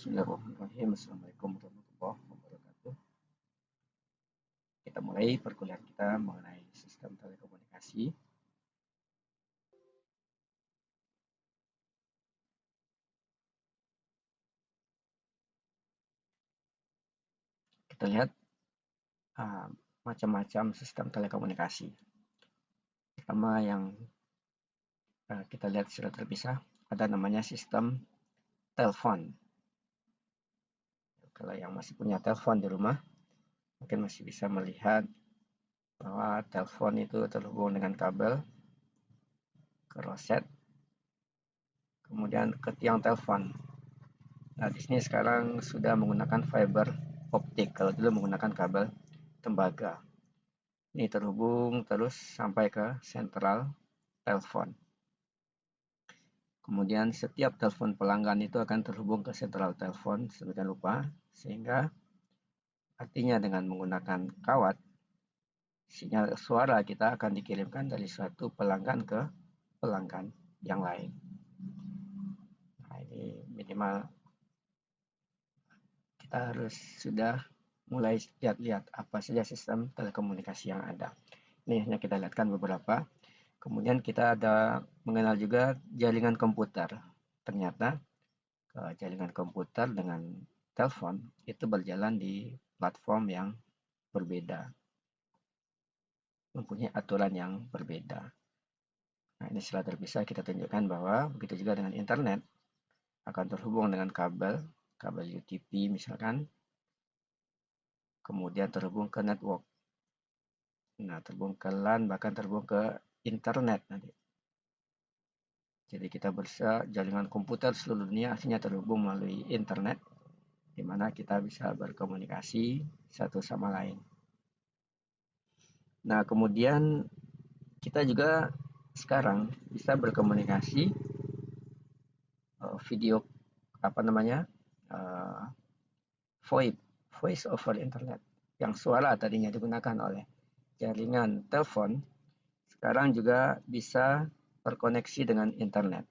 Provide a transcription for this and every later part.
Bismillahirrahmanirrahim. Assalamualaikum warahmatullahi wabarakatuh. Kita mulai perkuliahan kita mengenai sistem telekomunikasi. Kita lihat macam-macam sistem telekomunikasi. Pertama yang kita lihat secara terpisah, ada namanya sistem telepon. Kalau yang masih punya telepon di rumah, mungkin masih bisa melihat bahwa telepon itu terhubung dengan kabel ke roset, kemudian ke tiang telepon. Nah, di sini sekarang sudah menggunakan fiber optik. Kalau dulu menggunakan kabel tembaga. Ini terhubung terus sampai ke sentral telepon. Kemudian setiap telepon pelanggan itu akan terhubung ke sentral telepon sedemikian rupa, sehingga artinya dengan menggunakan kawat, sinyal suara kita akan dikirimkan dari suatu pelanggan ke pelanggan yang lain. Nah, ini minimal kita harus sudah mulai lihat-lihat apa saja sistem telekomunikasi yang ada. Ini hanya kita lihatkan beberapa. Kemudian kita ada mengenal juga jaringan komputer. Ternyata jaringan komputer dengan telepon itu berjalan di platform yang berbeda, mempunyai aturan yang berbeda. Nah, ini setelah terpisah kita tunjukkan bahwa begitu juga dengan internet akan terhubung dengan kabel UTP misalkan, kemudian terhubung ke network. Nah, terhubung ke LAN, bahkan terhubung ke internet nanti. Jadi kita bisa jaringan komputer seluruh dunia akhirnya terhubung melalui internet, di mana kita bisa berkomunikasi satu sama lain. Nah, kemudian kita juga sekarang bisa berkomunikasi video VoIP, voice over internet, yang suara tadinya digunakan oleh jaringan telepon, sekarang juga bisa terkoneksi dengan internet.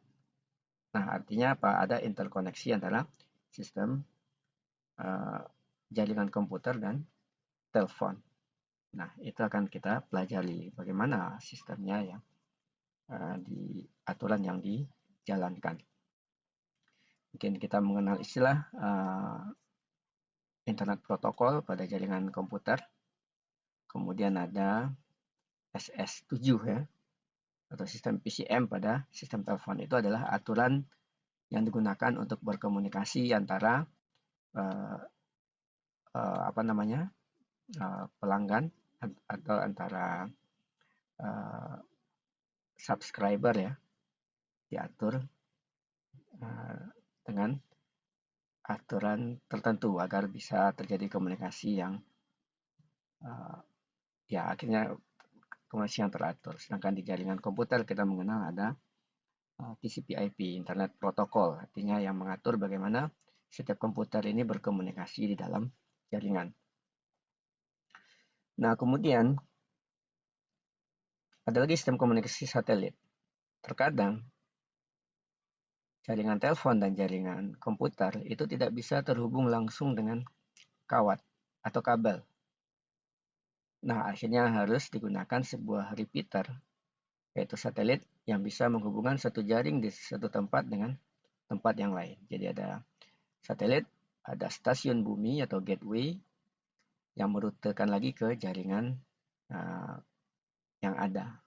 Nah, artinya apa? Ada interkoneksi antara sistem jaringan komputer dan telepon. Nah, itu akan kita pelajari bagaimana sistemnya ya, di aturan yang dijalankan. Mungkin kita mengenal istilah internet protokol pada jaringan komputer. Kemudian ada SS7 ya, atau sistem PCM pada sistem telepon. Itu adalah aturan yang digunakan untuk berkomunikasi antara pelanggan atau antara subscriber ya, diatur dengan aturan tertentu agar bisa terjadi komunikasi yang ya akhirnya komunikasi yang teratur. Sedangkan di jaringan komputer kita mengenal ada TCP/IP, Internet Protocol, artinya yang mengatur bagaimana setiap komputer ini berkomunikasi di dalam jaringan. Nah, kemudian ada lagi sistem komunikasi satelit. Terkadang jaringan telepon dan jaringan komputer itu tidak bisa terhubung langsung dengan kawat atau kabel. Nah, akhirnya harus digunakan sebuah repeater, yaitu satelit yang bisa menghubungkan satu jaring di satu tempat dengan tempat yang lain. Jadi ada satelit, ada stasiun bumi atau gateway yang merutekan lagi ke jaringan yang ada.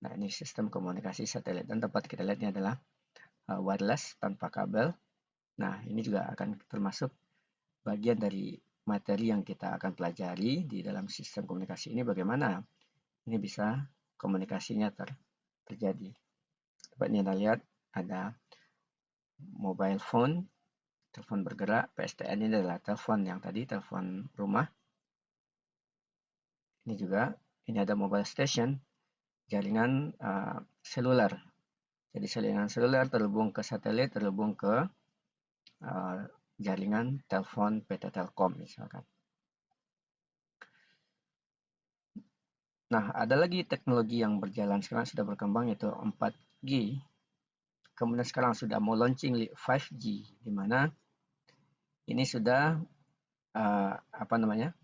Nah, ini sistem komunikasi satelit, dan tempat kita lihat ini adalah wireless tanpa kabel. Nah, ini juga akan termasuk bagian dari materi yang kita akan pelajari di dalam sistem komunikasi ini, bagaimana ini bisa komunikasinya terjadi. Dapat Anda lihat ada mobile phone, telepon bergerak. PSTN ini adalah telepon yang tadi, telepon rumah. Ini juga, ini ada mobile station, jaringan seluler. Jadi jaringan seluler terhubung ke satelit, terhubung ke jaringan telepon PT Telkom misalkan. Nah, ada lagi teknologi yang berjalan sekarang, sudah berkembang, yaitu 4G. Kemudian sekarang sudah mau launching 5G, di mana Ini sudah apa namanya?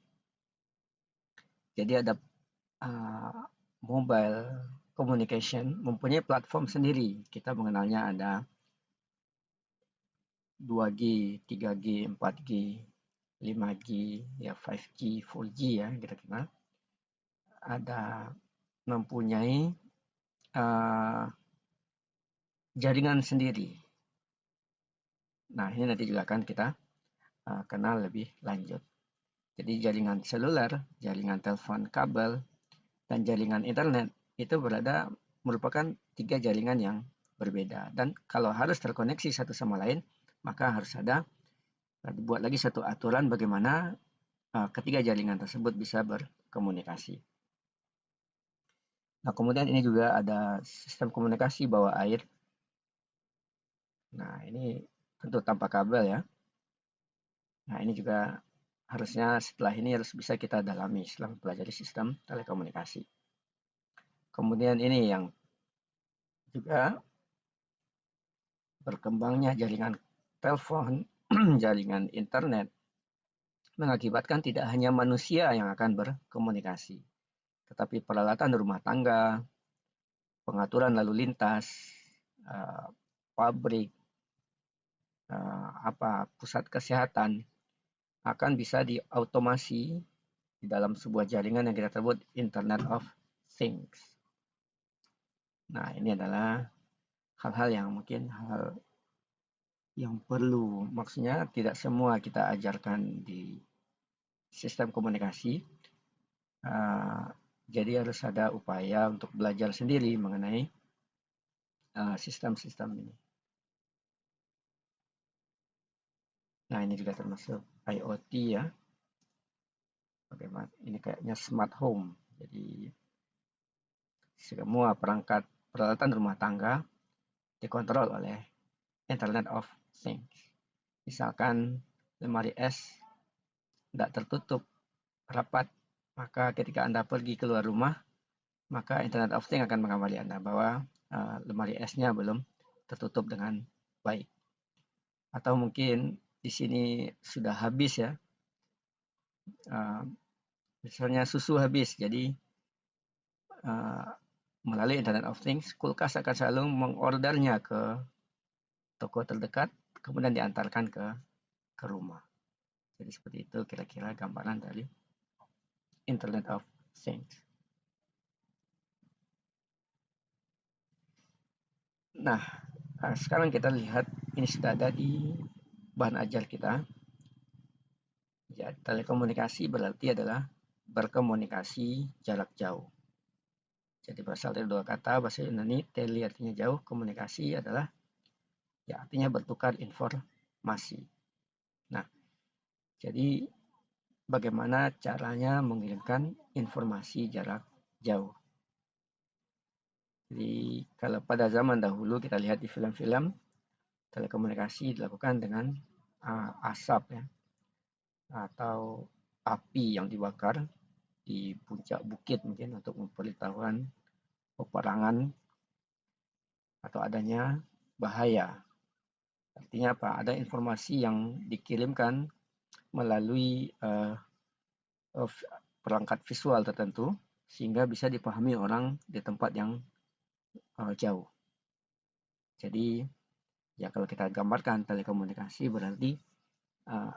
Jadi ada mobile communication mempunyai platform sendiri. Kita mengenalnya ada 2G, 3G, 4G, 5G, ya 5G, 4G ya kira-kira. Ada mempunyai jaringan sendiri. Nah, ini nanti juga akan kita kenal lebih lanjut. Jadi jaringan seluler, jaringan telepon kabel, dan jaringan internet itu merupakan 3 jaringan yang berbeda. Dan kalau harus terkoneksi satu sama lain, maka harus ada dibuat lagi satu aturan bagaimana ketiga jaringan tersebut bisa berkomunikasi. Nah, kemudian ini juga ada sistem komunikasi bawah air. Nah, ini tentu tanpa kabel ya. Nah, ini juga harusnya setelah ini harus bisa kita dalami setelah mempelajari sistem telekomunikasi. Kemudian ini yang juga berkembangnya jaringan telepon, jaringan internet, mengakibatkan tidak hanya manusia yang akan berkomunikasi, tetapi peralatan rumah tangga, pengaturan lalu lintas, pabrik, pusat kesehatan akan bisa diautomasi di dalam sebuah jaringan yang kita sebut Internet of Things. Nah, ini adalah hal-hal yang mungkin hal yang perlu, maksudnya tidak semua kita ajarkan di sistem komunikasi. Jadi harus ada upaya untuk belajar sendiri mengenai sistem-sistem ini. Nah, ini juga termasuk IoT ya. Bagaimana ini kayaknya smart home. Jadi semua peralatan rumah tangga dikontrol oleh Internet of Things. Misalkan lemari es tidak tertutup rapat, maka ketika Anda pergi keluar rumah, maka Internet of Things akan mengabari Anda bahwa lemari esnya belum tertutup dengan baik. Atau mungkin di sini sudah habis ya, misalnya susu habis, jadi melalui Internet of Things, kulkas akan selalu mengordernya ke toko terdekat, kemudian diantarkan ke rumah. Jadi seperti itu kira-kira gambaran dari Internet of Things. Nah, sekarang kita lihat ini sudah ada di bahan ajar kita. Ya, telekomunikasi berarti adalah berkomunikasi jarak jauh. Jadi berasal dari dua kata bahasa Yunani, tele artinya jauh, komunikasi adalah ya artinya bertukar informasi. Nah, jadi bagaimana caranya mengirimkan informasi jarak jauh? Jadi kalau pada zaman dahulu kita lihat di film-film, telekomunikasi dilakukan dengan asap ya, atau api yang dibakar di puncak bukit mungkin untuk memberitahuan peperangan atau adanya bahaya. Artinya apa? Ada informasi yang dikirimkan melalui perangkat visual tertentu sehingga bisa dipahami orang di tempat yang jauh. Jadi ya kalau kita gambarkan telekomunikasi berarti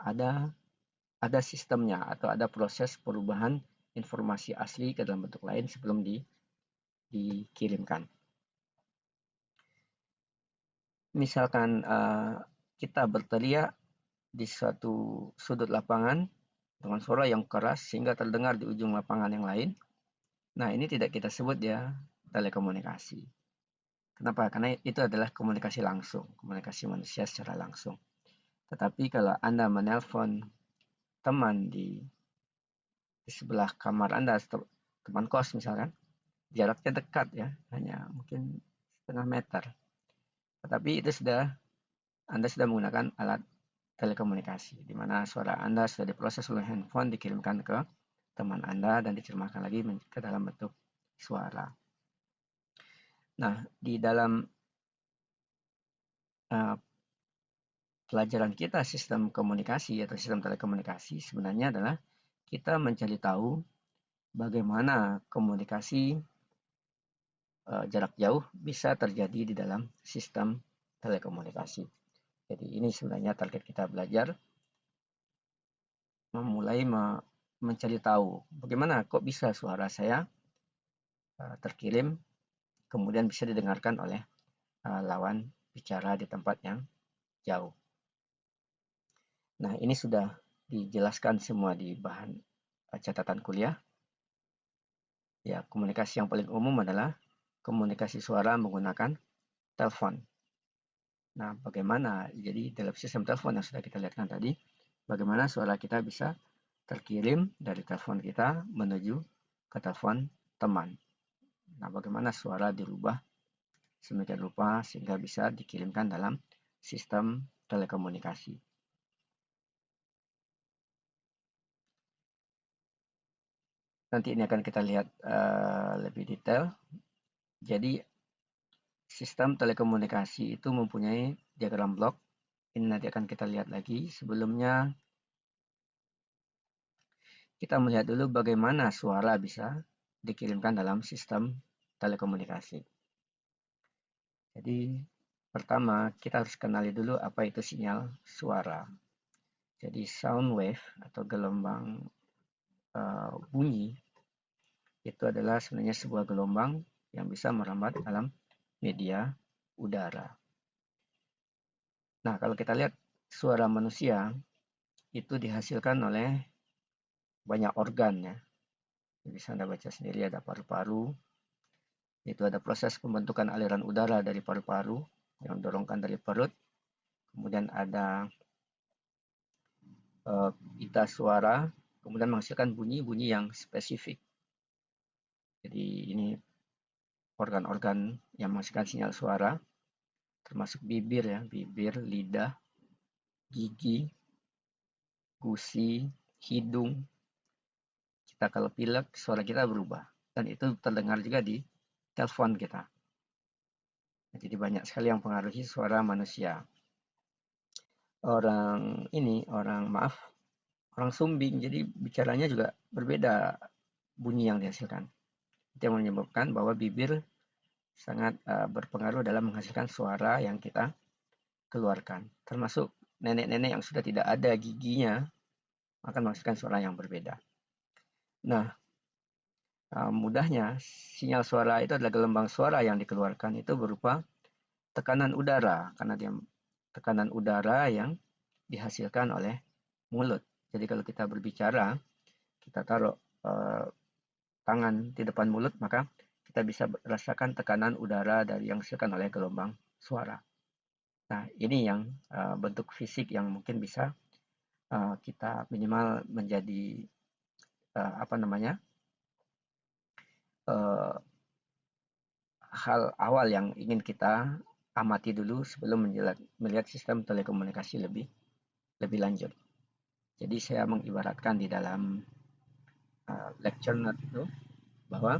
ada sistemnya atau ada proses perubahan informasi asli ke dalam bentuk lain sebelum dikirimkan. Misalkan kita berteriak di suatu sudut lapangan dengan suara yang keras sehingga terdengar di ujung lapangan yang lain. Nah, ini tidak kita sebut ya telekomunikasi. Kenapa? Karena itu adalah komunikasi langsung, komunikasi manusia secara langsung. Tetapi kalau Anda menelpon teman di sebelah kamar Anda, teman kos misalkan, jaraknya dekat ya, hanya mungkin setengah meter. Tetapi itu Anda sudah menggunakan alat telekomunikasi, di mana suara Anda sudah diproses oleh handphone, dikirimkan ke teman Anda, dan diterjemahkan lagi ke dalam bentuk suara. Nah, di dalam pelajaran kita sistem komunikasi atau sistem telekomunikasi sebenarnya adalah kita mencari tahu bagaimana komunikasi jarak jauh bisa terjadi di dalam sistem telekomunikasi. Jadi ini sebenarnya target kita belajar, memulai mencari tahu bagaimana kok bisa suara saya terkirim kemudian bisa didengarkan oleh lawan bicara di tempat yang jauh. Nah, ini sudah dijelaskan semua di bahan catatan kuliah. Ya, komunikasi yang paling umum adalah komunikasi suara menggunakan telepon. Nah, bagaimana? Jadi dalam sistem telepon yang sudah kita lihatkan tadi, bagaimana suara kita bisa terkirim dari telepon kita menuju ke telepon teman. Nah, bagaimana suara dirubah sedemikian rupa sehingga bisa dikirimkan dalam sistem telekomunikasi. Nanti ini akan kita lihat lebih detail. Jadi sistem telekomunikasi itu mempunyai diagram blok. Ini nanti akan kita lihat lagi. Sebelumnya kita melihat dulu bagaimana suara bisa dikirimkan dalam sistem telekomunikasi. Jadi pertama kita harus kenali dulu apa itu sinyal suara. Jadi sound wave atau gelombang bunyi itu adalah sebenarnya sebuah gelombang yang bisa merambat dalam media udara. Nah, kalau kita lihat suara manusia itu dihasilkan oleh banyak organ ya. Bisa Anda baca sendiri, ada paru-paru, itu ada proses pembentukan aliran udara dari paru-paru yang didorongkan dari perut. Kemudian ada pita suara, kemudian menghasilkan bunyi-bunyi yang spesifik. Jadi ini organ-organ yang menghasilkan sinyal suara, termasuk bibir ya, bibir, lidah, gigi, gusi, hidung. Kita kalau pilek, suara kita berubah. Dan itu terdengar juga di telepon kita. Jadi banyak sekali yang mempengaruhi suara manusia. Orang sumbing, jadi bicaranya juga berbeda bunyi yang dihasilkan. Itu yang menyebabkan bahwa bibir sangat berpengaruh dalam menghasilkan suara yang kita keluarkan. Termasuk nenek-nenek yang sudah tidak ada giginya akan menghasilkan suara yang berbeda. Nah, mudahnya sinyal suara itu adalah gelombang suara yang dikeluarkan itu berupa tekanan udara, karena dia tekanan udara yang dihasilkan oleh mulut. Jadi kalau kita berbicara, kita taruh tangan di depan mulut, maka kita bisa merasakan tekanan udara dari yang dihasilkan oleh gelombang suara. Nah, ini yang bentuk fisik yang mungkin bisa kita minimal menjadi hal awal yang ingin kita amati dulu sebelum melihat sistem telekomunikasi lebih lanjut. Jadi saya mengibaratkan di dalam lecture note itu bahwa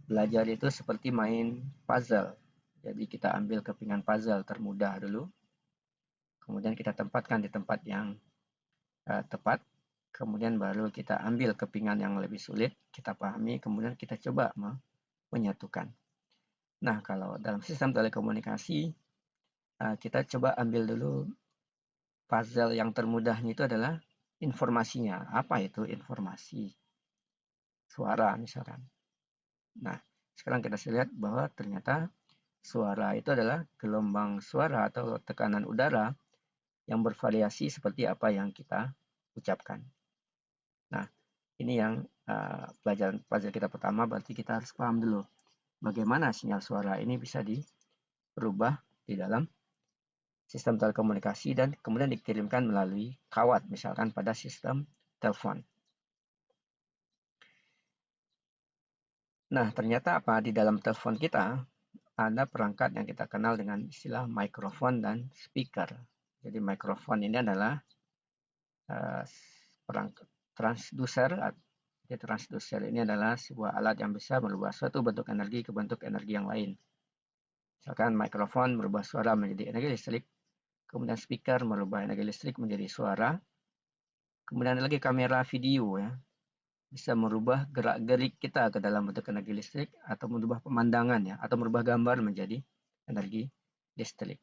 belajar itu seperti main puzzle. Jadi kita ambil kepingan puzzle termudah dulu, kemudian kita tempatkan di tempat yang tepat, kemudian baru kita ambil kepingan yang lebih sulit, kita pahami, kemudian kita coba menyatukan. Nah, kalau dalam sistem telekomunikasi, kita coba ambil dulu puzzle yang termudahnya itu adalah informasinya. Apa itu informasi? Suara misalkan. Nah, sekarang kita lihat bahwa ternyata suara itu adalah gelombang suara atau tekanan udara yang bervariasi seperti apa yang kita ucapkan. Nah, ini yang pelajaran kita pertama, berarti kita harus paham dulu bagaimana sinyal suara ini bisa dirubah di dalam sistem telekomunikasi dan kemudian dikirimkan melalui kawat, misalkan pada sistem telepon. Nah, ternyata apa? Di dalam telepon kita ada perangkat yang kita kenal dengan istilah mikrofon dan speaker. Jadi mikrofon ini adalah perangkat transducer. Jadi transducer ini adalah sebuah alat yang bisa merubah suatu bentuk energi ke bentuk energi yang lain. Misalkan mikrofon merubah suara menjadi energi listrik, Kemudian speaker merubah energi listrik menjadi suara. Kemudian ada lagi kamera video ya, bisa merubah gerak-gerik kita ke dalam bentuk energi listrik atau merubah pemandangan ya, atau merubah gambar menjadi energi listrik.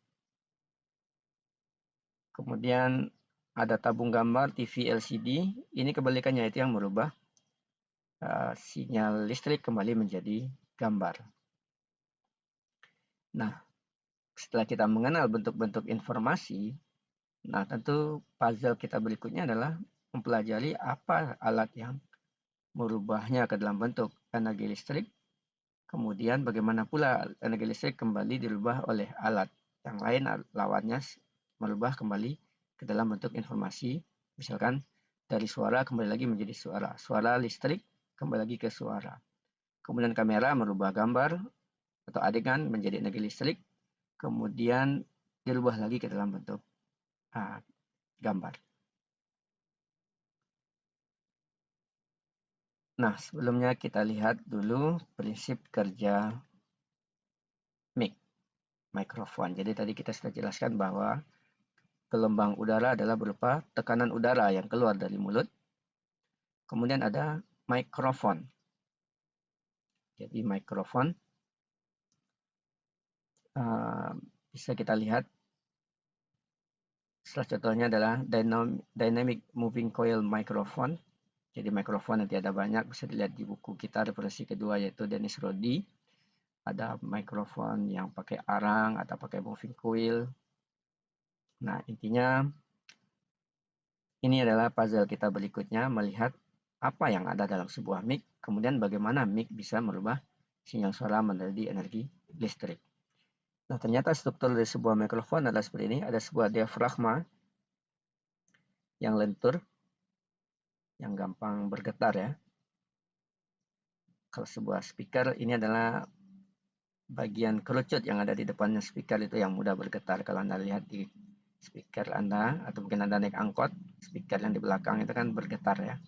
Kemudian ada tabung gambar, TV LCD, ini kebalikannya, itu yang merubah sinyal listrik kembali menjadi gambar. Nah, setelah kita mengenal bentuk-bentuk informasi, nah tentu puzzle kita berikutnya adalah mempelajari apa alat yang merubahnya ke dalam bentuk energi listrik, kemudian bagaimana pula energi listrik kembali dirubah oleh alat yang lain lawannya merubah kembali ke dalam bentuk informasi, misalkan dari suara kembali lagi menjadi suara, suara listrik kembali lagi ke suara. Kemudian kamera merubah gambar atau adegan menjadi energi listrik, kemudian dirubah lagi ke dalam bentuk gambar. Nah, sebelumnya kita lihat dulu prinsip kerja mic, mikrofon. Jadi tadi kita sudah jelaskan bahwa gelombang udara adalah berupa tekanan udara yang keluar dari mulut. Kemudian ada mikrofon. Jadi mikrofon bisa kita lihat. Salah contohnya adalah dynamic moving coil microphone. Jadi mikrofon nanti ada banyak, bisa dilihat di buku kita referensi kedua yaitu Dennis Roddy. Ada mikrofon yang pakai arang atau pakai moving coil. Nah, intinya ini adalah puzzle kita berikutnya, melihat apa yang ada dalam sebuah mic, kemudian bagaimana mic bisa merubah sinyal suara menjadi energi listrik. Nah, ternyata struktur dari sebuah mikrofon adalah seperti ini. Ada sebuah diafragma yang lentur, yang gampang bergetar ya. Kalau sebuah speaker, ini adalah bagian kerucut yang ada di depannya speaker itu yang mudah bergetar. Kalau Anda lihat di speaker Anda, atau mungkin Anda naik angkot, speaker yang di belakang itu kan bergetar ya.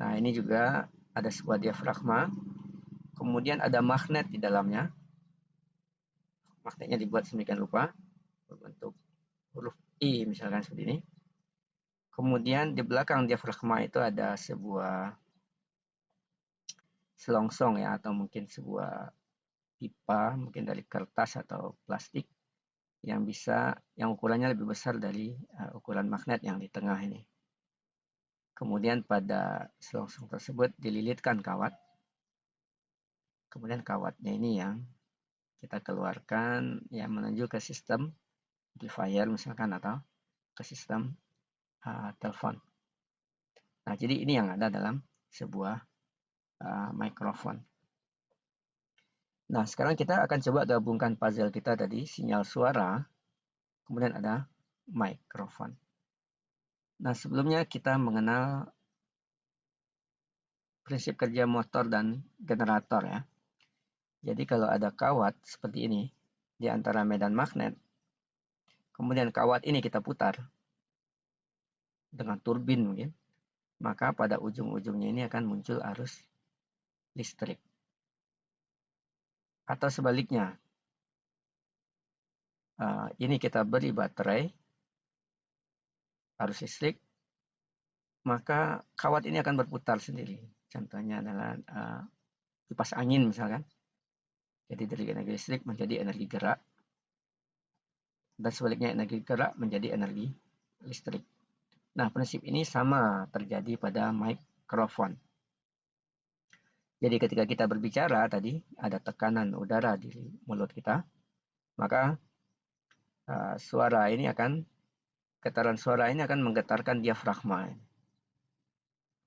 Nah, ini juga ada sebuah diafragma. Kemudian ada magnet di dalamnya. Magnetnya dibuat sedemikian rupa, berbentuk huruf I misalkan seperti ini. Kemudian di belakang diafragma itu ada sebuah selongsong ya, atau mungkin sebuah pipa, mungkin dari kertas atau plastik, yang ukurannya lebih besar dari ukuran magnet yang di tengah ini. Kemudian pada selongsong tersebut dililitkan kawat. Kemudian kawatnya ini yang kita keluarkan ya menuju ke sistem amplifier misalkan, atau ke sistem telepon. Nah, jadi ini yang ada dalam sebuah mikrofon. Nah, sekarang kita akan coba gabungkan puzzle kita tadi, sinyal suara, kemudian ada mikrofon. Nah, sebelumnya kita mengenal prinsip kerja motor dan generator ya. Jadi kalau ada kawat seperti ini di antara medan magnet, kemudian kawat ini kita putar dengan turbin mungkin, maka pada ujung-ujungnya ini akan muncul arus listrik. Atau sebaliknya, ini kita beri baterai arus listrik, maka kawat ini akan berputar sendiri. Contohnya adalah kipas angin misalkan. Jadi dari energi listrik menjadi energi gerak, dan sebaliknya energi gerak menjadi energi listrik. Nah, prinsip ini sama terjadi pada mikrofon. Jadi ketika kita berbicara tadi, ada tekanan udara di mulut kita, maka getaran suara ini akan menggetarkan diafragma.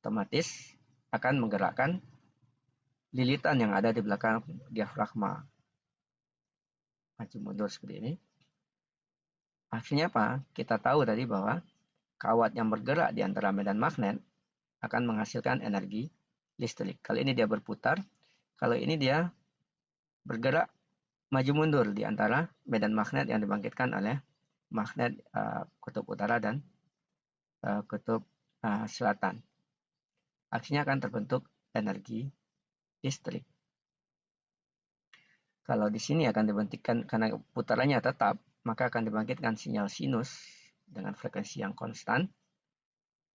Otomatis akan menggerakkan lilitan yang ada di belakang diafragma. Maju mundur seperti ini. Akhirnya apa? Kita tahu tadi bahwa kawat yang bergerak di antara medan magnet akan menghasilkan energi listrik. Kalau ini dia berputar, kalau ini dia bergerak maju mundur di antara medan magnet yang dibangkitkan oleh magnet kutub utara dan kutub selatan. Akhirnya akan terbentuk energi listrik. Kalau di sini akan dibentukkan karena putarannya tetap, maka akan dibangkitkan sinyal sinus dengan frekuensi yang konstan.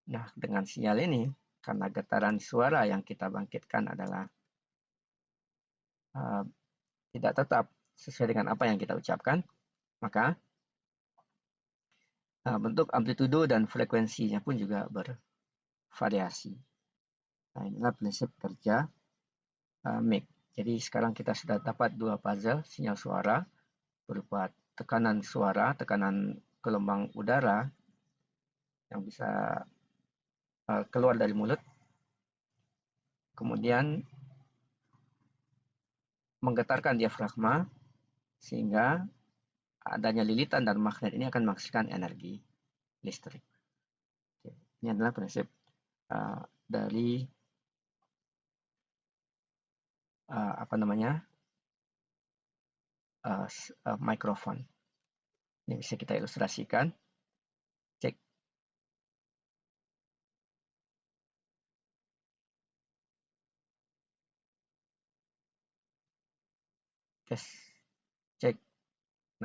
Nah, dengan sinyal ini, karena getaran suara yang kita bangkitkan adalah tidak tetap sesuai dengan apa yang kita ucapkan, maka bentuk amplitudo dan frekuensinya pun juga bervariasi. Nah, inilah prinsip kerja mic. Jadi sekarang kita sudah dapat dua puzzle sinyal suara berupa tekanan suara, tekanan gelombang udara yang bisa keluar dari mulut, kemudian menggetarkan diafragma sehingga adanya lilitan dan magnet ini akan menghasilkan energi listrik. Ini adalah prinsip dari mikrofon. Ini bisa kita ilustrasikan. Cek. Tes. Cek.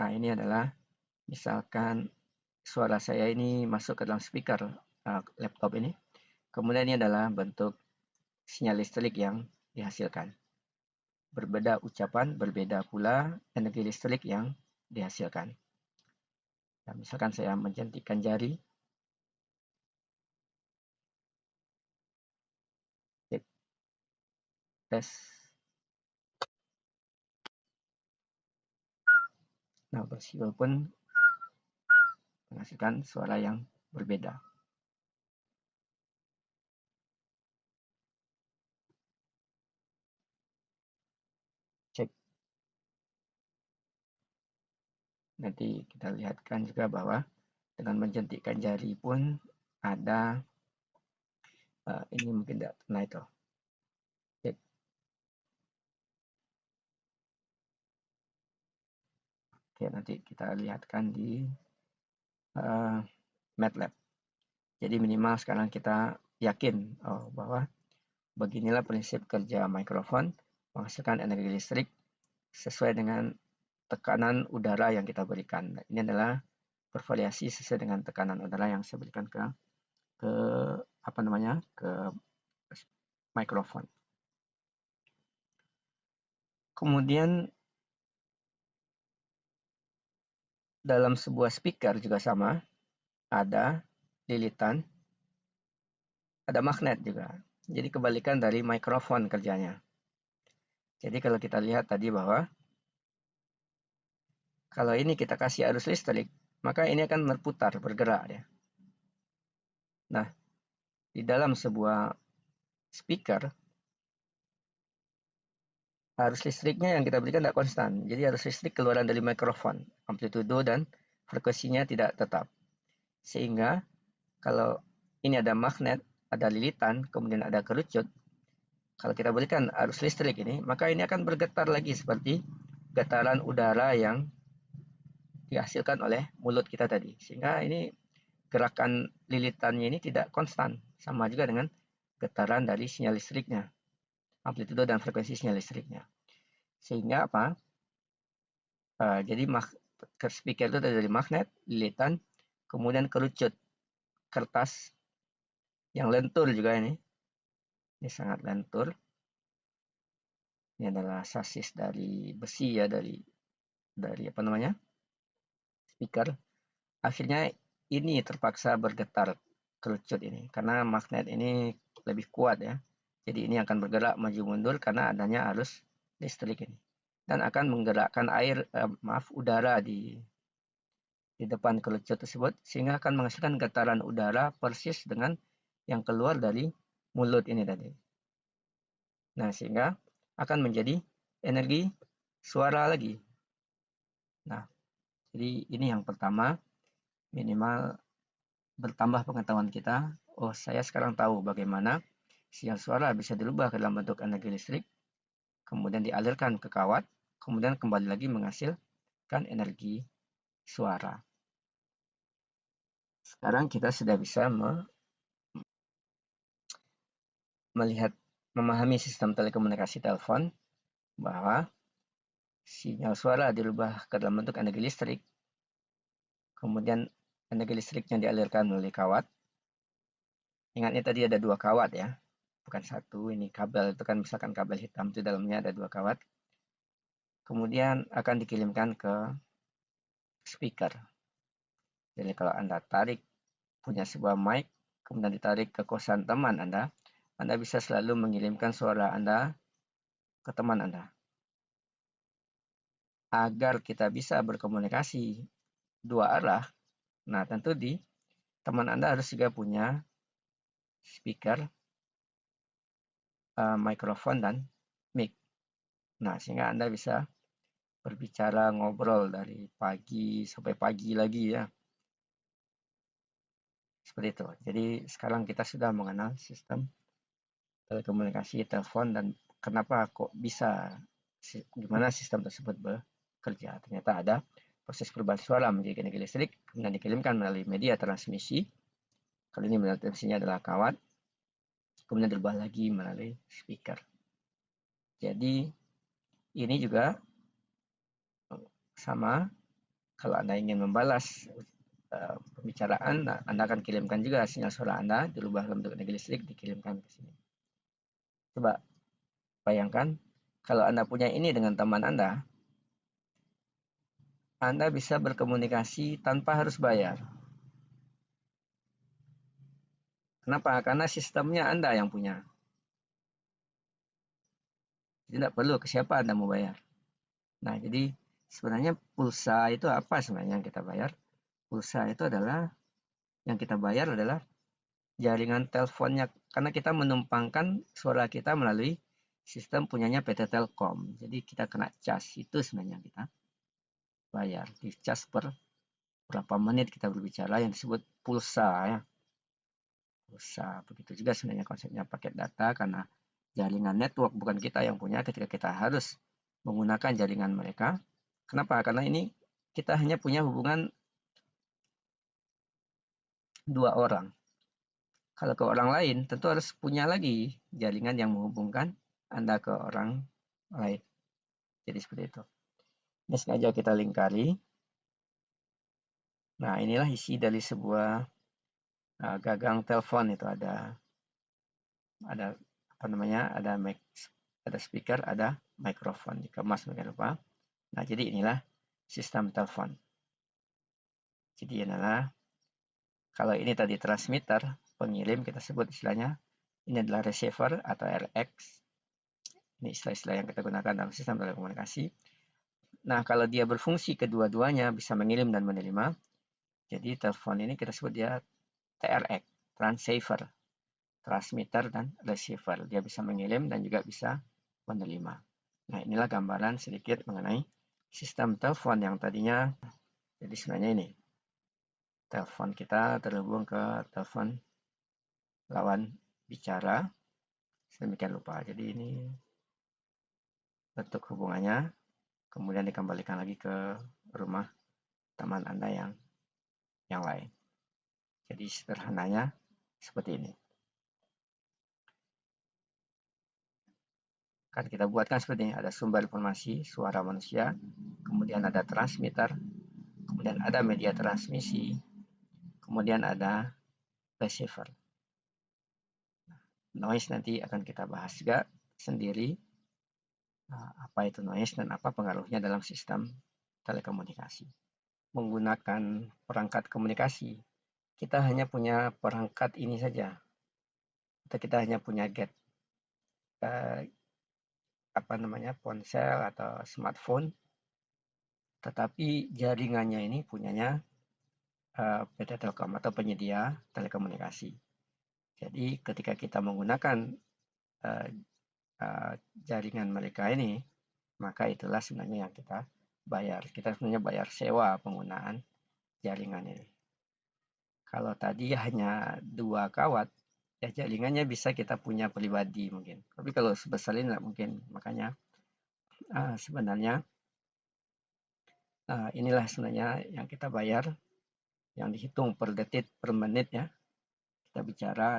Nah, ini adalah misalkan suara saya ini masuk ke dalam speaker laptop ini. Kemudian ini adalah bentuk sinyal listrik yang dihasilkan. Berbeda ucapan, berbeda pula energi listrik yang dihasilkan. Nah, misalkan saya menjentikan jari. Cek. Tes. Nah, bersiul pun menghasilkan suara yang berbeda. Cek. Nanti kita lihatkan juga bahwa dengan menjentikkan jari pun ada ini mungkin tidak pernah itu. Cek. Oke, nanti kita lihatkan di MATLAB. Jadi minimal sekarang kita yakin bahwa beginilah prinsip kerja mikrofon menghasilkan energi listrik sesuai dengan tekanan udara yang kita berikan. Ini adalah bervariasi sesuai dengan tekanan udara yang saya berikan ke mikrofon. Kemudian dalam sebuah speaker juga sama, ada lilitan, ada magnet juga. Jadi kebalikan dari mikrofon kerjanya. Jadi kalau kita lihat tadi bahwa kalau ini kita kasih arus listrik, maka ini akan berputar, bergerak ya. Nah, di dalam sebuah speaker, arus listriknya yang kita berikan tidak konstan. Jadi arus listrik keluaran dari mikrofon, amplitudo dan frekuensinya tidak tetap. Sehingga kalau ini ada magnet, ada lilitan, kemudian ada kerucut, kalau kita berikan arus listrik ini, maka ini akan bergetar lagi seperti getaran udara yang dihasilkan oleh mulut kita tadi. Sehingga ini gerakan lilitannya ini tidak konstan. Sama juga dengan getaran dari sinyal listriknya. Amplitudo dan frekuensi sinyal listriknya. Sehingga apa? Jadi speaker itu dari magnet, lilitan, kemudian kerucut, kertas yang lentur juga ini. Ini sangat lentur. Ini adalah sasis dari besi ya, dari speaker. Akhirnya ini terpaksa bergetar kerucut ini karena magnet ini lebih kuat ya. Jadi ini akan bergerak maju mundur karena adanya arus listrik ini dan akan menggerakkan udara di depan kerucut tersebut sehingga akan menghasilkan getaran udara persis dengan yang keluar dari mulut ini tadi. Nah, sehingga akan menjadi energi suara lagi. Nah, jadi ini yang pertama, minimal bertambah pengetahuan kita. Oh, saya sekarang tahu bagaimana sinyal suara bisa dirubah ke dalam bentuk energi listrik, kemudian dialirkan ke kawat, kemudian kembali lagi menghasilkan energi suara. Sekarang kita sudah bisa memahami sistem telekomunikasi telepon bahwa sinyal suara dirubah ke dalam bentuk energi listrik kemudian energi listriknya dialirkan melalui kawat. Ingatnya tadi ada 2 kawat ya, bukan satu. Ini kabel itu kan misalkan kabel hitam itu dalamnya ada 2 kawat. Kemudian akan dikirimkan ke speaker. Jadi kalau Anda tarik punya sebuah mic, kemudian ditarik ke kosan teman Anda bisa selalu mengirimkan suara Anda ke teman Anda. Agar kita bisa berkomunikasi 2 arah, nah tentu teman Anda harus juga punya speaker, mikrofon, dan mic. Nah, sehingga Anda bisa berbicara, ngobrol dari pagi sampai pagi lagi ya. Seperti itu. Jadi sekarang kita sudah mengenal sistem telekomunikasi, telepon, dan kenapa kok bisa, gimana sistem tersebut bekerja. Ternyata ada proses perubahan suara menjadi energi listrik, kemudian dikirimkan melalui media transmisi. Kali ini media transmisinya adalah kawat, kemudian dirubah lagi melalui speaker. Jadi ini juga sama, kalau Anda ingin membalas pembicaraan, Anda akan kirimkan juga sinyal suara Anda, dirubah dalam bentuk energi listrik, dikirimkan ke sini. Coba bayangkan, kalau Anda punya ini dengan teman Anda bisa berkomunikasi tanpa harus bayar. Kenapa? Karena sistemnya Anda yang punya. Tidak perlu ke siapa Anda mau bayar. Nah, jadi sebenarnya pulsa itu apa sebenarnya yang kita bayar? Pulsa itu adalah, yang kita bayar adalah jaringan teleponnya, karena kita menumpangkan suara kita melalui sistem punyanya PT Telkom. Jadi kita kena cas, itu sebenarnya kita bayar. Di cas per berapa menit kita berbicara, yang disebut pulsa ya. Pulsa. Begitu juga sebenarnya konsepnya paket data, karena jaringan network bukan kita yang punya ketika kita harus menggunakan jaringan mereka. Kenapa? Karena ini kita hanya punya hubungan 2 orang. Kalau ke orang lain, tentu harus punya lagi jaringan yang menghubungkan Anda ke orang lain. Jadi seperti itu. Ini sengaja kita lingkari. Nah, inilah isi dari sebuah gagang telepon. Itu ada apa namanya? Ada speaker, ada mikrofon. Dikemas dengan rupa. Nah, jadi inilah sistem telepon. Jadi inilah, kalau ini tadi transmitter, pengirim kita sebut istilahnya, ini adalah receiver atau RX. Ini istilah-istilah yang kita gunakan dalam sistem telekomunikasi. Nah, kalau dia berfungsi kedua-duanya, bisa mengirim dan menerima, jadi telepon ini kita sebut dia TRX, transceiver, transmitter dan receiver. Dia bisa mengirim dan juga bisa menerima. Nah, inilah gambaran sedikit mengenai sistem telepon yang tadinya, jadi sebenarnya ini, telepon kita terhubung ke telepon lawan bicara, sedemikian rupa. Jadi ini bentuk hubungannya, kemudian dikembalikan lagi ke rumah teman Anda yang lain. Jadi sederhananya seperti ini. Kan kita buatkan seperti ini, ada sumber informasi, suara manusia, kemudian ada transmitter, kemudian ada media transmisi, kemudian ada receiver. Noise nanti akan kita bahas juga sendiri, apa itu noise dan apa pengaruhnya dalam sistem telekomunikasi. Menggunakan perangkat komunikasi, kita hanya punya perangkat ini saja, atau kita hanya punya ponsel atau smartphone, tetapi jaringannya ini punyanya PT Telkom atau penyedia telekomunikasi. Jadi ketika kita menggunakan jaringan mereka ini, maka itulah sebenarnya yang kita bayar. Kita sebenarnya bayar sewa penggunaan jaringan ini. Kalau tadi hanya 2 kawat, ya jaringannya bisa kita punya pribadi mungkin. Tapi kalau sebesar ini tidak mungkin. Makanya sebenarnya inilah sebenarnya yang kita bayar, yang dihitung per detik, per menit ya. Kita bicara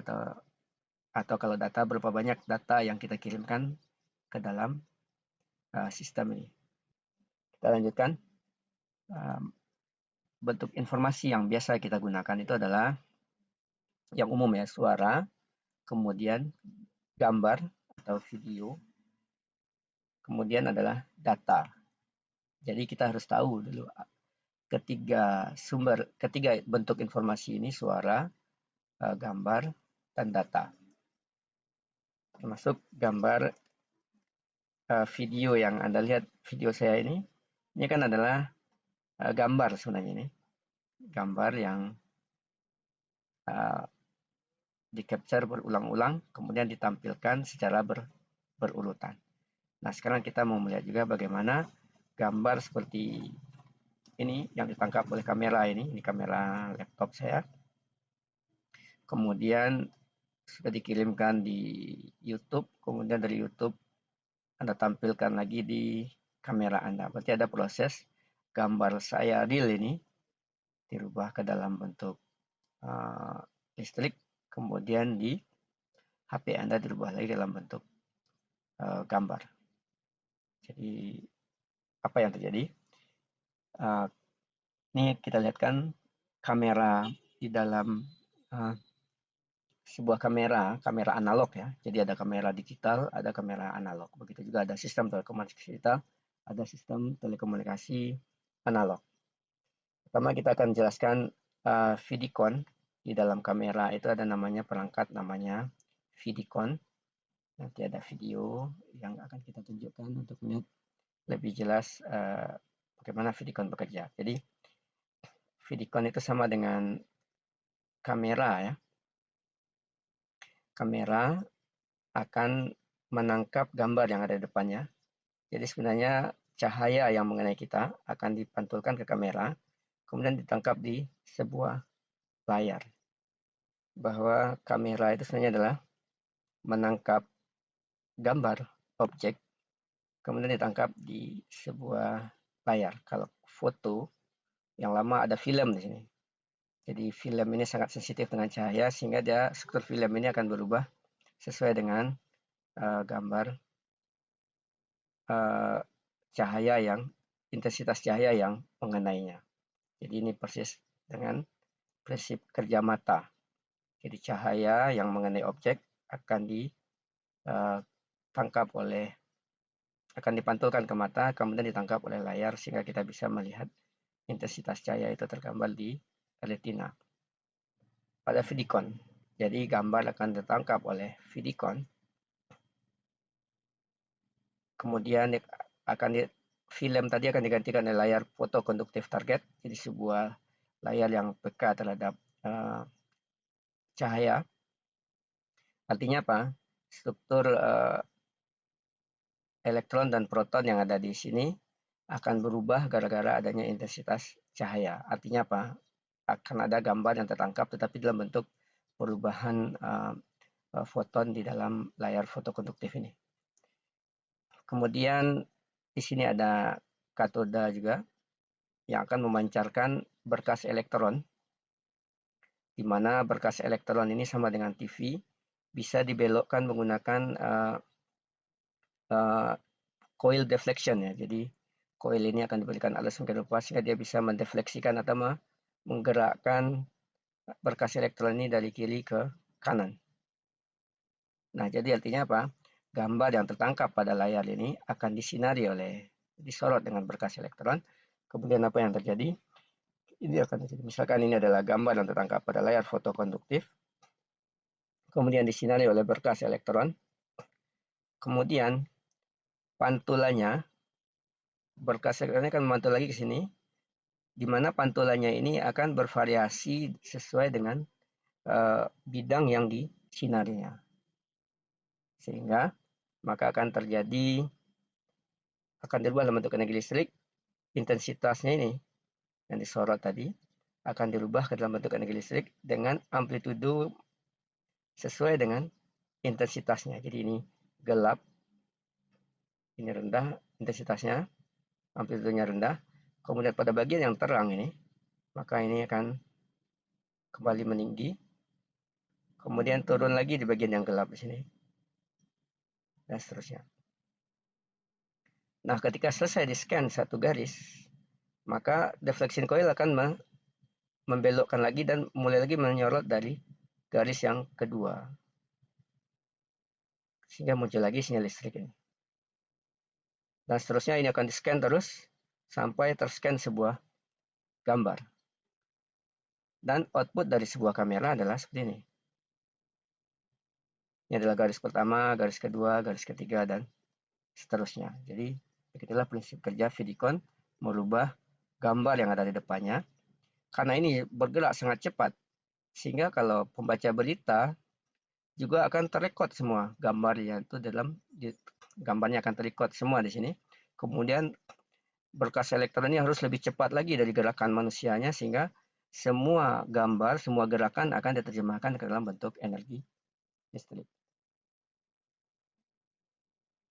atau kalau data, berapa banyak data yang kita kirimkan ke dalam sistem ini. Kita lanjutkan. bentuk informasi yang biasa kita gunakan itu adalah yang umum ya, suara, kemudian gambar atau video, kemudian adalah data. Jadi kita harus tahu dulu ketiga bentuk informasi ini, suara, gambar, dan data. Termasuk gambar, video yang Anda lihat video saya ini kan adalah gambar sebenarnya ini. Gambar yang di-capture berulang-ulang, kemudian ditampilkan secara berurutan. Nah, sekarang kita mau melihat juga bagaimana gambar seperti ini yang ditangkap oleh kamera ini kamera laptop saya. Kemudian sudah dikirimkan di YouTube, kemudian dari YouTube Anda tampilkan lagi di kamera Anda. Berarti ada proses gambar saya real ini dirubah ke dalam bentuk listrik, kemudian di HP Anda dirubah lagi dalam bentuk gambar. Jadi apa yang terjadi? Ini kita lihatkan kamera di dalam sebuah kamera analog ya. Jadi ada kamera digital, ada kamera analog. Begitu juga ada sistem telekomunikasi digital, ada sistem telekomunikasi analog. Pertama kita akan jelaskan Vidicon. Di dalam kamera itu ada namanya perangkat namanya Vidicon. Nanti ada video yang akan kita tunjukkan untuk melihat lebih jelas bagaimana Vidicon bekerja. Jadi Vidicon itu sama dengan kamera ya. Kamera akan menangkap gambar yang ada di depannya. Jadi sebenarnya cahaya yang mengenai kita akan dipantulkan ke kamera, kemudian ditangkap di sebuah layar. Bahwa kamera itu sebenarnya adalah menangkap gambar objek, kemudian ditangkap di sebuah layar. Kalau foto yang lama ada film di sini. Jadi film ini sangat sensitif dengan cahaya sehingga struktur film ini akan berubah sesuai dengan gambar cahaya intensitas cahaya yang mengenainya. Jadi ini persis dengan prinsip kerja mata. Jadi cahaya yang mengenai objek akan dipantulkan ke mata, kemudian ditangkap oleh layar sehingga kita bisa melihat intensitas cahaya itu tergambar di retina pada Vidicon. Jadi gambar akan ditangkap oleh Vidicon, kemudian film tadi akan digantikan oleh layar fotokonduktif target, jadi sebuah layar yang peka terhadap cahaya. Artinya apa? Struktur elektron dan proton yang ada di sini akan berubah gara-gara adanya intensitas cahaya. Artinya apa? Akan ada gambar yang tertangkap tetapi dalam bentuk perubahan foton di dalam layar fotokonduktif ini. Kemudian di sini ada katoda juga yang akan memancarkan berkas elektron, di mana berkas elektron ini sama dengan TV, bisa dibelokkan menggunakan coil deflection ya. Jadi coil ini akan diberikan alat sedemikian rupa sehingga dia bisa mendefleksikan atau menggerakkan berkas elektron ini dari kiri ke kanan. Nah, jadi artinya apa? Gambar yang tertangkap pada layar ini akan disorot dengan berkas elektron. Kemudian apa yang terjadi? Ini akan terjadi. Misalkan ini adalah gambar yang tertangkap pada layar fotokonduktif. Kemudian disinari oleh berkas elektron. Kemudian pantulannya, berkas elektronnya akan memantul lagi ke sini, di mana pantulannya ini akan bervariasi sesuai dengan bidang yang disinarinya. Sehingga maka akan dirubah dalam bentuk energi listrik, intensitasnya ini yang disorot tadi akan dirubah ke dalam bentuk energi listrik dengan amplitudo sesuai dengan intensitasnya. Jadi ini gelap, ini rendah intensitasnya, amplitudonya rendah. Kemudian pada bagian yang terang ini, maka ini akan kembali meninggi. Kemudian turun lagi di bagian yang gelap di sini. Dan seterusnya. Nah, ketika selesai di-scan satu garis, maka deflection coil akan membelokkan lagi dan mulai lagi menyorot dari garis yang kedua. Sehingga muncul lagi sinyal listrik ini. Dan seterusnya ini akan di-scan terus sampai terscan sebuah gambar. Dan output dari sebuah kamera adalah seperti ini. Ini adalah garis pertama, garis kedua, garis ketiga, dan seterusnya. Jadi, begitulah prinsip kerja Vidicon merubah gambar yang ada di depannya. Karena ini bergerak sangat cepat, sehingga kalau pembaca berita juga akan terrekod semua gambar yang itu gambarnya akan terrekod semua di sini. Kemudian berkas elektron ini harus lebih cepat lagi dari gerakan manusianya sehingga semua gambar, semua gerakan akan diterjemahkan ke dalam bentuk energi listrik.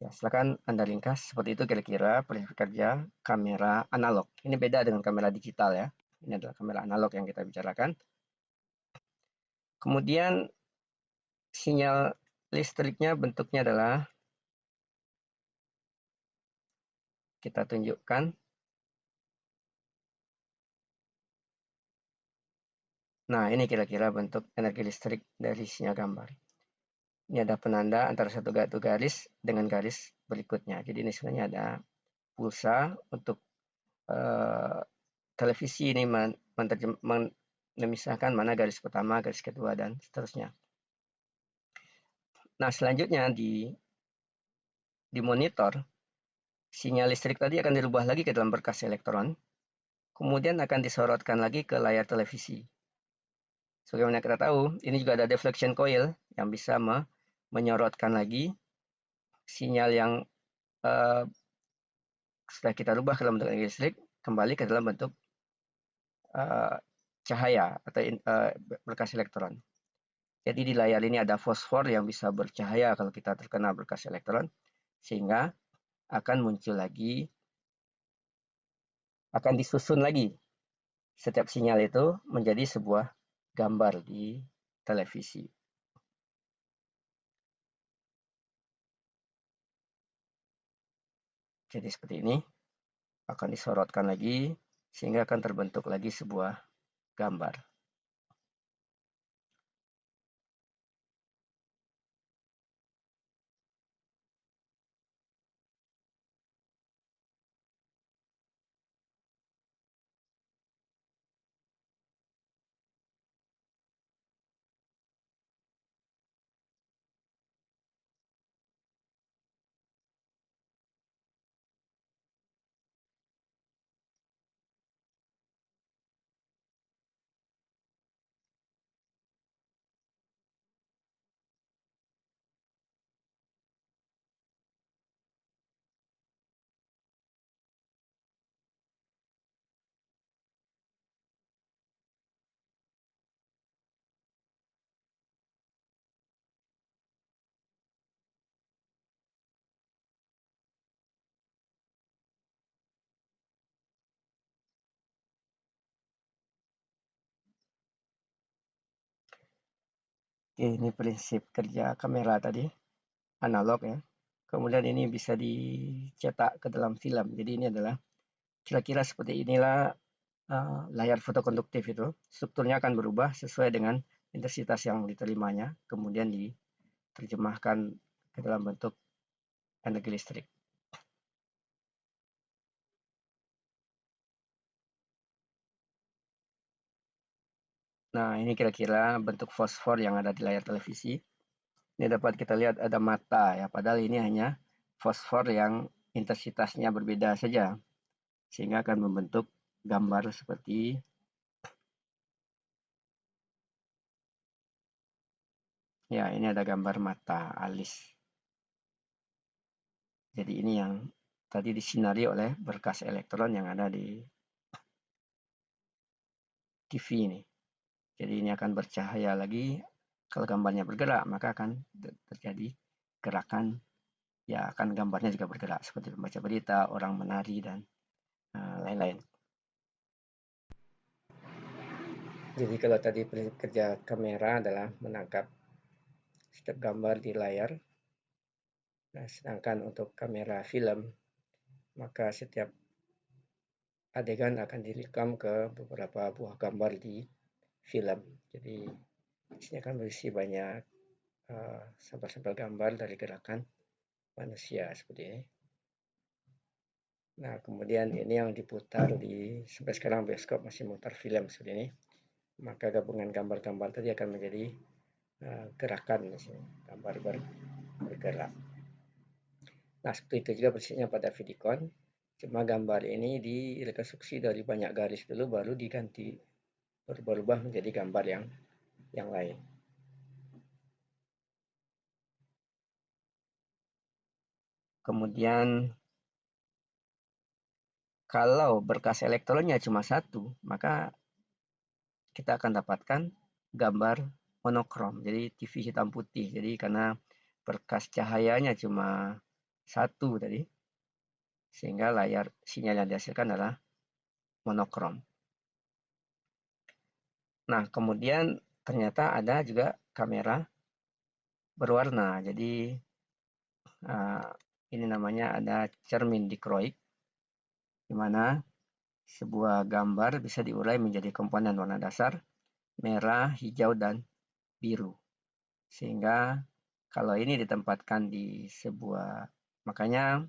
Ya, silakan Anda ringkas. Seperti itu kira-kira prinsip kerja kamera analog. Ini beda dengan kamera digital ya. Ini adalah kamera analog yang kita bicarakan. Kemudian sinyal listriknya bentuknya adalah kita tunjukkan. Nah, ini kira-kira bentuk energi listrik dari sinyal gambar. Ini ada penanda antara satu garis dengan garis berikutnya. Jadi ini sebenarnya ada pulsa untuk televisi ini memisahkan mana garis pertama, garis kedua, dan seterusnya. Nah, selanjutnya di monitor, sinyal listrik tadi akan dirubah lagi ke dalam berkas elektron, kemudian akan disorotkan lagi ke layar televisi. Sebagaimana kita tahu, ini juga ada deflection coil yang bisa menyorotkan lagi sinyal yang sudah kita rubah ke dalam bentuk energi listrik kembali ke dalam bentuk cahaya atau berkas elektron. Jadi di layar ini ada fosfor yang bisa bercahaya kalau kita terkena berkas elektron, sehingga akan muncul lagi, akan disusun lagi setiap sinyal itu menjadi sebuah gambar di televisi. Jadi seperti ini, akan disorotkan lagi, sehingga akan terbentuk lagi sebuah gambar. Ini prinsip kerja kamera tadi, analog ya. Kemudian ini bisa dicetak ke dalam film. Jadi ini adalah kira-kira seperti inilah layar fotokonduktif itu. Strukturnya akan berubah sesuai dengan intensitas yang diterimanya, kemudian diterjemahkan ke dalam bentuk energi listrik. Nah, ini kira-kira bentuk fosfor yang ada di layar televisi. Ini dapat kita lihat ada mata ya, padahal ini hanya fosfor yang intensitasnya berbeda saja, sehingga akan membentuk gambar seperti ya, ini ada gambar mata alis. Jadi ini yang tadi disinari oleh berkas elektron yang ada di TV ini. Jadi ini akan bercahaya lagi. Kalau gambarnya bergerak, maka akan terjadi gerakan, ya akan gambarnya juga bergerak seperti membaca berita, orang menari, dan lain-lain. Jadi kalau tadi prinsip kerja kamera adalah menangkap setiap gambar di layar, nah sedangkan untuk kamera film, maka setiap adegan akan direkam ke beberapa buah gambar di film. Jadi di sini akan berisi banyak sampel-sampel gambar dari gerakan manusia seperti ini. Nah, kemudian ini yang diputar sampai sekarang bioskop masih mutar film seperti ini. Maka gabungan gambar-gambar tadi akan menjadi gerakan di sini, gambar bergerak. Nah, seperti itu juga persisnya pada Vidicon. Cuma gambar ini direkonstruksi dari banyak garis dulu, baru diganti, berubah menjadi gambar yang lain. Kemudian kalau berkas elektronnya cuma satu, maka kita akan dapatkan gambar monokrom, jadi TV hitam putih. Jadi karena berkas cahayanya cuma satu tadi, sehingga layar sinyal yang dihasilkan adalah monokrom. Nah, kemudian ternyata ada juga kamera berwarna. Jadi ini namanya ada cermin dikroik, di mana sebuah gambar bisa diurai menjadi komponen warna dasar, merah, hijau, dan biru. Sehingga kalau ini ditempatkan di sebuah, makanya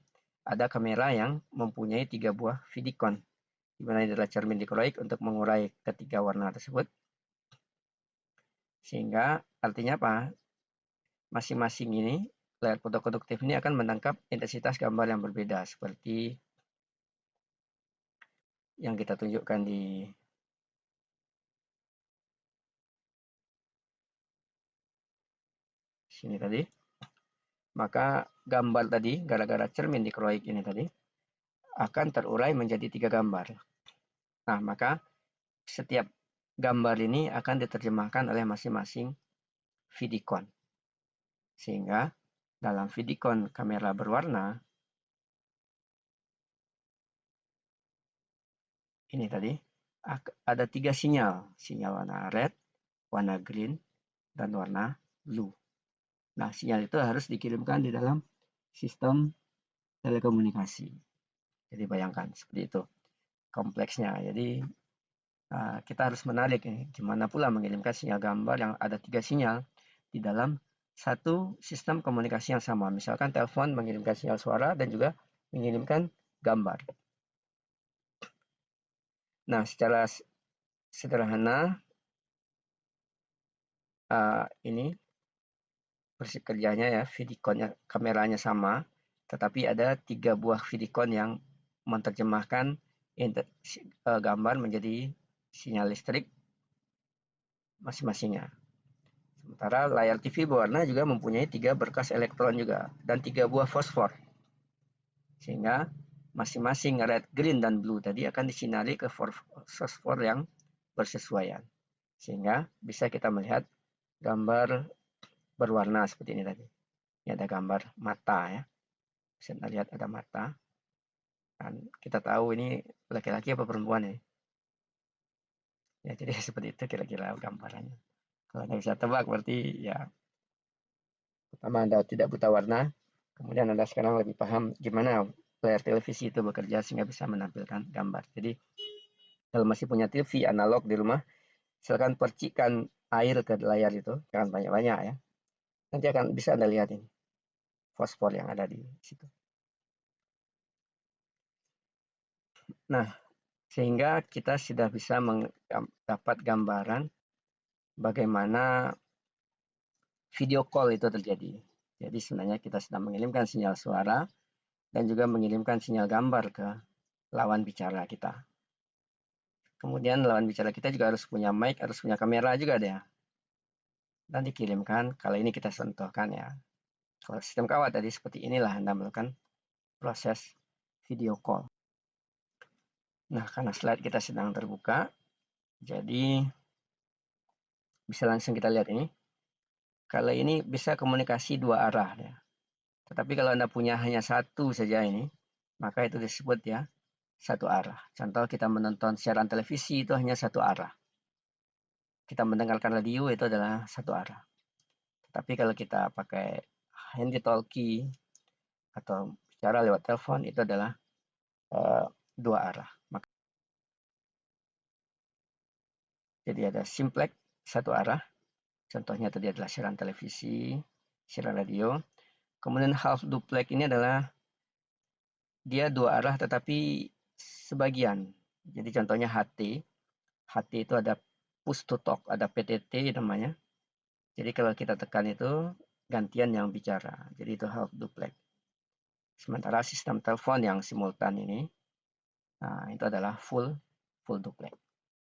ada kamera yang mempunyai 3 buah Vidicon, di mana ini adalah cermin dikroik untuk mengurai ketiga warna tersebut. Sehingga artinya apa? Masing-masing ini, layar fotokonduktif ini akan menangkap intensitas gambar yang berbeda, seperti yang kita tunjukkan di sini tadi. Maka gambar tadi, gara-gara cermin dikroik ini tadi, akan terurai menjadi 3 gambar. Nah, maka setiap gambar ini akan diterjemahkan oleh masing-masing Vidicon. Sehingga dalam Vidicon kamera berwarna, ini tadi, ada 3 sinyal. Sinyal warna red, warna green, dan warna blue. Nah, sinyal itu harus dikirimkan di dalam sistem telekomunikasi. Jadi bayangkan seperti itu kompleksnya. Jadi kita harus menarik ini. Gimana pula mengirimkan sinyal gambar yang ada 3 sinyal di dalam satu sistem komunikasi yang sama. Misalkan telepon mengirimkan sinyal suara dan juga mengirimkan gambar. Nah, secara sederhana ini prinsip kerjanya ya, Vidiconnya kameranya sama, tetapi ada 3 buah Vidicon yang menerjemahkan gambar menjadi sinyal listrik masing-masingnya. Sementara layar TV berwarna juga mempunyai 3 berkas elektron juga dan 3 buah fosfor. Sehingga masing-masing red, green, dan blue tadi akan disinari ke fosfor yang bersesuaian. Sehingga bisa kita melihat gambar berwarna seperti ini tadi. Ini ada gambar mata ya. Bisa lihat ada mata. Dan kita tahu ini laki-laki apa perempuan ya. Ya, jadi seperti itu kira-kira gambarannya. Kalau Anda bisa tebak berarti ya pertama Anda tidak buta warna, kemudian Anda sekarang lebih paham gimana layar televisi itu bekerja sehingga bisa menampilkan gambar. Jadi kalau masih punya TV analog di rumah, silakan percikan air ke layar itu, jangan banyak-banyak ya. Nanti akan bisa Anda lihat ini fosfor yang ada di situ. Nah, sehingga kita sudah bisa mendapat gambaran bagaimana video call itu terjadi. Jadi sebenarnya kita sedang mengirimkan sinyal suara dan juga mengirimkan sinyal gambar ke lawan bicara kita. Kemudian lawan bicara kita juga harus punya mic, harus punya kamera juga deh. Dan dikirimkan, kalau ini kita sentuhkan ya. Kalau sistem kawat tadi seperti inilah Anda melakukan proses video call. Nah, karena slide kita sedang terbuka, jadi bisa langsung kita lihat ini. Kalau ini bisa komunikasi 2 arah ya. Tetapi kalau Anda punya hanya satu saja ini, maka itu disebut ya satu arah. Contoh kita menonton siaran televisi itu hanya satu arah. Kita mendengarkan radio itu adalah satu arah. Tapi kalau kita pakai handy talkie atau bicara lewat telepon itu adalah 2 arah. Jadi ada simplex satu arah, contohnya tadi adalah siaran televisi, siaran radio. Kemudian half duplex ini adalah dia dua arah tetapi sebagian. Jadi contohnya HT. HT itu ada push to talk, ada PTT namanya. Jadi kalau kita tekan itu gantian yang bicara. Jadi itu half duplex. Sementara sistem telepon yang simultan ini, nah, itu adalah full duplex.